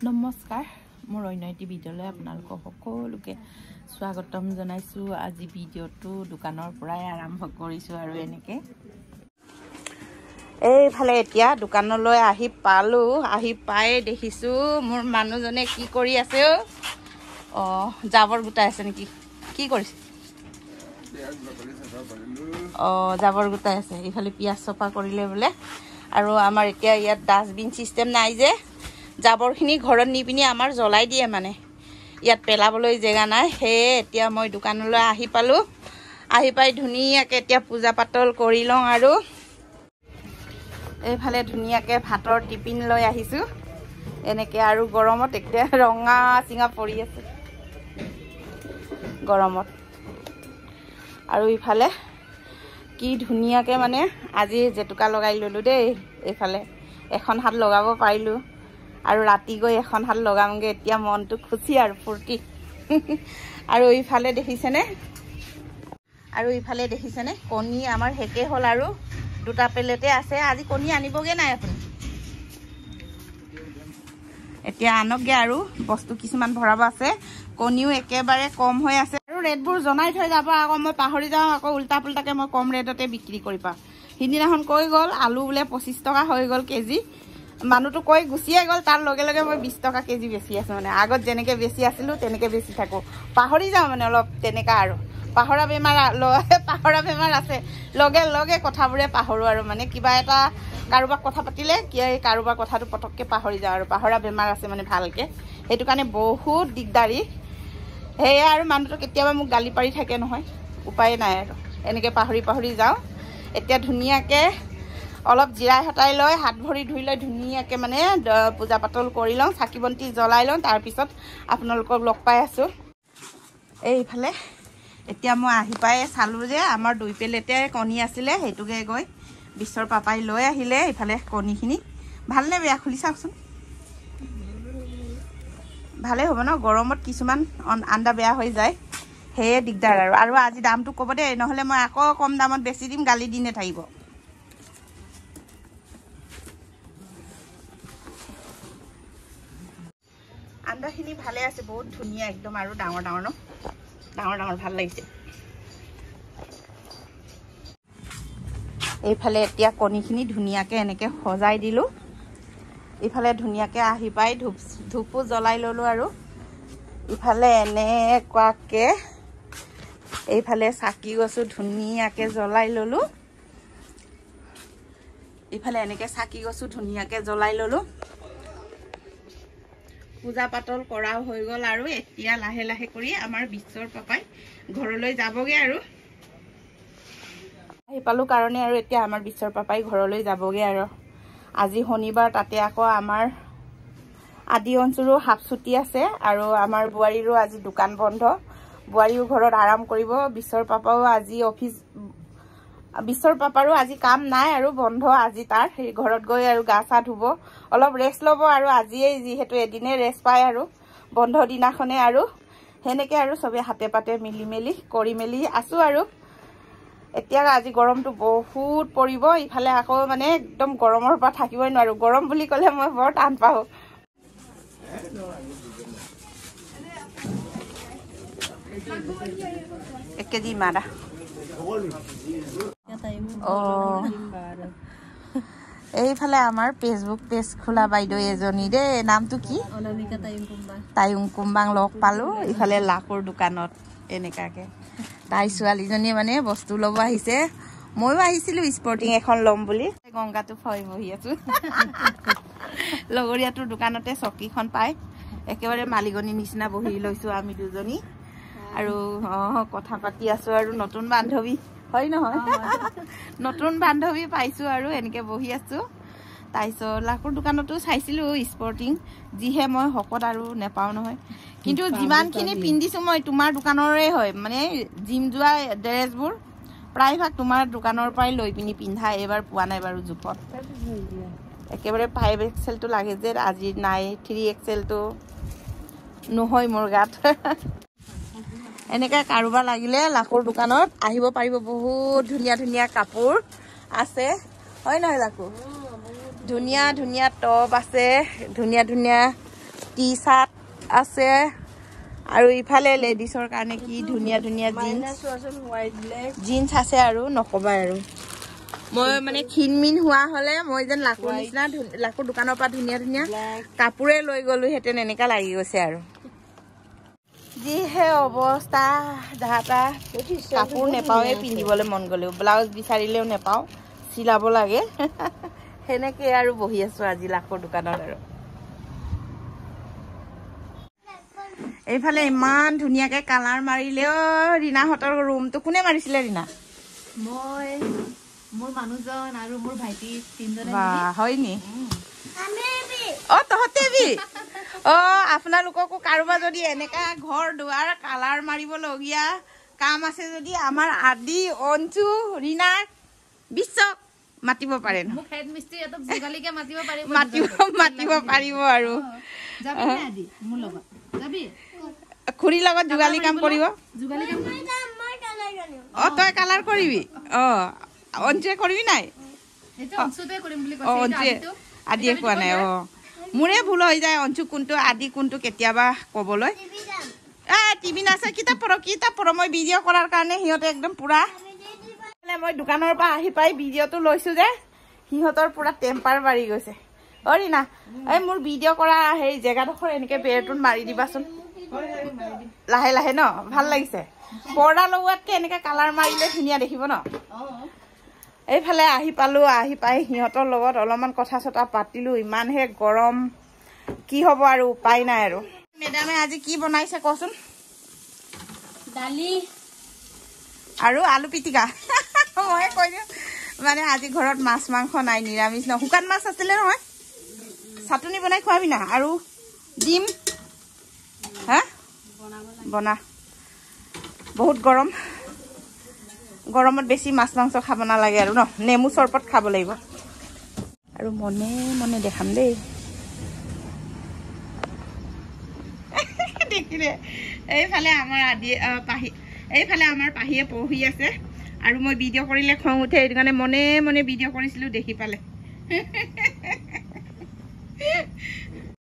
নমস্কাৰ মোৰ অন্যটি ভিডিঅ'লৈ আপোনালোকক সকলোকে স্বাগতম জনাইছোঁ। আজি ভিডিঅ'টো দোকানৰ পৰাই আৰম্ভ কৰিছোঁ আৰু এনেকৈ এইফালে এতিয়া দোকানলৈ আহি পালোঁ। আহি পাই দেখিছোঁ মোৰ মানুহজনে কি কৰি আছে। জাবৰ গোটাই আছে নেকি? কি কৰিছে? জাবৰ গোটাই আছে। এইফালে পিঁয়াজ চফা কৰিলে বোলে। আৰু আমাৰ এতিয়া ইয়াত ডাষ্টবিন চিষ্টেম নাই যে, জাবৰখিনি ঘৰত নি পিনি আমাৰ জ্বলাই দিয়ে, মানে ইয়াত পেলাবলৈ জেগা নাই। সেয়ে এতিয়া মই দোকানলৈ আহি পালোঁ। আহি পাই ধুনীয়াকৈ এতিয়া পূজা পাতল কৰি লওঁ আৰু এইফালে ধুনীয়াকৈ ভাতৰ টিফিন লৈ আহিছোঁ এনেকৈ। আৰু গৰমত এতিয়া ৰঙা চিঙা পৰি আছে গৰমত। আৰু ইফালে কি ধুনীয়াকৈ মানে আজি জেতুকা লগাই ল'লোঁ দেই। এইফালে এখন হাত লগাব পাৰিলোঁ আৰু ৰাতি গৈ এখন হাত লগামগৈ। এতিয়া মনটো খুচি আৰু ফূৰ্তি। আৰু ইফালে দেখিছেনে কণী আমাৰ শেষেই হ'ল আৰু দুটা প্লেটে আছে। আজি কণী আনিবগৈ নাই আপুনি? এতিয়া আনকগৈ আৰু বস্তু কিছুমান ভৰাব আছে। কণীও একেবাৰে কম হৈ আছে আৰু ৰেটবোৰ জনাই থৈ যাব। আকৌ মই পাহৰি যাওঁ, আকৌ উল্টা পুল্টাকৈ মই কম ৰেটতে বিক্ৰী কৰি পাওঁ। সিদিনাখন কৈ গ'ল আলু বোলে 25 টকা হৈ গ'ল কেজি। মানুহটো কৈ গুচিয়ে গ'ল, তাৰ লগে লগে মই 20 টকা কেজি বেচি আছোঁ। মানে আগত যেনেকৈ বেচি আছিলোঁ তেনেকৈ বেচি থাকোঁ। পাহৰি যাওঁ মানে অলপ তেনেকুৱা আৰু পাহৰা বেমাৰ আছে। লগে লগে কথাবোৰে পাহৰোঁ আৰু মানে কিবা এটা কাৰোবাক কথা পাতিলে কাৰোবাৰ কথাটো পটককৈ পাহৰি যাওঁ আৰু পাহৰা বেমাৰ আছে মানে ভালকৈ। সেইটো কাৰণে বহুত দিগদাৰী। সেয়া আৰু মানুহটো কেতিয়াবা মোক গালি পাৰি থাকে নহয়, উপায় নাই আৰু এনেকৈ পাহৰি যাওঁ। এতিয়া ধুনীয়াকৈ অলপ জিৰাই হটাই লৈ হাত ভৰি ধুই লৈ ধুনীয়াকৈ মানে পূজা পাতল কৰি লওঁ, চাকি বন্তি জ্বলাই লওঁ। তাৰপিছত আপোনালোকক লগ পাই আছোঁ। এইফালে এতিয়া মই আহি পাই চালোঁ যে আমাৰ 2 প্লেটে কণী আছিলে, সেইটোকে গৈ বিশ্বৰ পাপাই লৈ আহিলে। এইফালে কণীখিনি ভালনে বেয়া খুলি চাওকচোন। ভালেই হ'ব ন? গৰমত কিছুমান আন্দা বেয়া হৈ যায়, সেয়ে দিগদাৰ আৰু আজি দামটো ক'ব দেই, নহ'লে মই আকৌ কম দামত বেছি দিম, গালি দি নাথাকিব। আন্দাখিনি ভালে আছে, বহুত ধুনীয়া একদম আৰু ডাঙৰ ডাঙৰ ন, ডাঙৰ ডাঙৰ ভাল লাগিছে। এইফালে এতিয়া কণীখিনি ধুনীয়াকৈ এনেকৈ সজাই দিলোঁ। ইফালে ধুনীয়াকৈ আহি পাই ধূপো জ্বলাই ল'লোঁ আৰু ইফালে এনেকুৱাকৈ এইফালে চাকি গছো ধুনীয়াকৈ জ্বলাই ল'লোঁ। ইফালে এনেকৈ চাকি গছো ধুনীয়াকৈ জ্বলাই ল'লোঁ। পূজা পাতল কৰাও হৈ গ'ল আৰু এতিয়া লাহে লাহে কৰি আমাৰ বিশ্বৰ পাপাই ঘৰলৈ যাবগৈ আৰু আহি পালোঁ কাৰণে আৰু এতিয়া আমাৰ বিশ্বৰ পাপাই ঘৰলৈ যাবগৈ আৰু আজি শনিবাৰ, তাতে আকৌ আমাৰ আদি অঞ্চলো হাফ ছুটি আছে আৰু আমাৰ বোৱাৰীৰো আজি দোকান বন্ধ। বোৱাৰীও ঘৰত আৰাম কৰিব। বিশ্বৰ পাপাৰো আজি কাম নাই আৰু বন্ধ আজি তাৰ। সেই ঘৰত গৈ আৰু গা চা ধুব, অলপ ৰেষ্ট ল'ব আৰু আজিয়েই যিহেতু এদিনে ৰেষ্ট পায় আৰু বন্ধ দিনাখনে আৰু সেনেকৈ আৰু চবে হাতে পাতে মিলি কৰি মেলি আছোঁ আৰু এতিয়া আজি গৰমটো বহুত পৰিব। ইফালে আকৌ মানে একদম গৰমৰ পৰা থাকিবই নোৱাৰোঁ। গৰম বুলি ক'লে মই বৰ টান পাওঁ। এক কেজি মাৰা। এইফালে আমাৰ ফেচবুক পেজ খোলা বাইদেউ এজনী দেই, নামটো কি? তায়ুং কুম্বাং লগ পালোঁ ইফালে লাকৰ দোকানত এনেকুৱাকৈ। তাই ছোৱালীজনীয়ে মানে বস্তু ল'ব আহিছে। ময়ো আহিছিলোঁ স্পৰ্টিং এখন ল'ম বুলি। গংগাটো ফৈ বহি আছোঁ। লগৰীয়াটোৰ দোকানতে চকীখন পাই একেবাৰে মালিকনীৰ নিচিনা বহি লৈছোঁ আমি দুজনী আৰু কথা পাতি আছোঁ আৰু নতুন বান্ধৱী হয় নহয়, নতুন বান্ধৱী পাইছোঁ আৰু এনেকৈ বহি আছোঁ। তাৰপিছত লাকৰ দোকানতো চাইছিলোঁ স্পৰ্টিং, যিহে মই শকত আৰু নেপাওঁ নহয়, কিন্তু যিমানখিনি পিন্ধিছোঁ মই তোমাৰ দোকানৰে হয়। মানে জিম যোৱা ড্ৰেছবোৰ প্ৰায়ভাগ তোমাৰ দোকানৰ পৰাই লৈ পিনি পিন্ধা। এইবাৰ পোৱা নাই বাৰু জোখত। একেবাৰে 5XL লাগে যে আজি নাই, 3XL নহয় মোৰ গাত। এনেকৈ কাৰোবাৰ লাগিলে লাকৰ দোকানত আহিব পাৰিব। বহুত ধুনীয়া ধুনীয়া কাপোৰ আছে হয় নহয় লাকু? ধুনীয়া ধুনীয়া টপ আছে, ধুনীয়া ধুনীয়া টি চাৰ্ট আছে আৰু ইফালে লেডিছৰ কাৰণে কি ধুনীয়া ধুনীয়া জিন্স আছে আৰু নকবা আৰু মই মানে ক্ষীণমিন হোৱা হলে মই যেন লাকুৰ নিচিনা লাকুৰ দোকানৰ পৰা ধুনীয়া ধুনীয়া কাপোৰে লৈ গলো হেতেন এনেকা লাগি গৈছে আৰু যিহে অৱস্থা যাহাতা কাপোৰ নেপাওঁৱে পিন্ধিবলৈ মন গ'লেও ব্লাউজ বিচাৰিলেও নেপাওঁ চিলাব লাগে সেনেকে আৰু বহি আছো আজি লাকুৰ দোকানত আৰু এইফালে ইমান ধুনীয়াকে কালাৰ মাৰিলেও ৰীনাহঁতৰ ৰুমটো কোনে মাৰিছিলে ৰীনা মই মোৰ মানুহজন আৰু মোৰ ভাইটি তিনজনে হয় নি অ তহঁতে বি অ আপোনালোককো কাৰোবাৰ যদি এনেকা ঘৰ দুৱাৰ কালাৰ মাৰিবলগীয়া কাম আছে যদি আমাৰ আদি অঞ্চু ৰীনা বিশ্বক মাতিব পাৰে মোক হেড মিস্ত্ৰী এতক যোগালিকে মাতিব পাৰিব পাৰিব আৰু যাবি না আদি মোৰ লগত যাবি খুৰীৰ লগত যোগালি কাম কৰিব যোগালি কাম অ তই কালাৰ কৰিবি অ অঞ্চুৱে কৰিবি নাই এটা অঞ্চুতে কৰিম বুলি কৈছে অঞ্চুৱে আদিয়ে কোৱা নাই অ মোৰে ভুল হৈ যায় অঞ্চু কোনটো আদি কোনটো কেতিয়াবা ক'বলৈ টিভি নাচাই কিতাপ পঢ় মই ভিডিঅ' কৰাৰ কাৰণে সিহঁতে একদম পুৰা মই দোকানৰ পৰা আহি পাই ভিডিঅ'টো লৈছো যে সিহঁতৰ পুৰা টেম্পাৰ বাঢ়ি গৈছে অ ৰীনা এই মোৰ ভিডিঅ' কৰা সেই জেগাডোখৰ এনেকে বেৰটোত মাৰি দিবাচোন লাহে লাহে ন ভাল লাগিছে পৰ্দা লগোৱাতকে এনেকে কালাৰ মাৰিলে ধুনীয়া দেখিব ন এইফালে আহি পালো আহি পাই সিহঁতৰ লগত অলপমান কথা চথা পাতিলো ইমানহে গৰম কি হ'ব আৰু উপায় নাই আৰু মেডামে আজি কি বনাইছে কচোন দালি আৰু আলু পিটিকা মই কৈ দিওঁ মানে আজি ঘৰত মাছ মাংস নাই নিৰামিষ ন শুকান মাছ আছিলে নহয় চাটনি বনাই খুৱাবি না আৰু ডিম হা বনা বহুত গৰম গৰমত বেছি মাছ মাংস খাব নালাগে আৰু ন নেমু চৰবত খাব লাগিব আৰু মনে মনে দেখাম দেই দেখিলে এইফালে আমাৰ আদি পাহি এইফালে আমাৰ পাহিয়ে পঢ়ি আছে আৰু মই ভিডিঅ' কৰিলে খং উঠে এইটো কাৰণে মনে মনে ভিডিঅ' কৰিছিলো দেখি পালে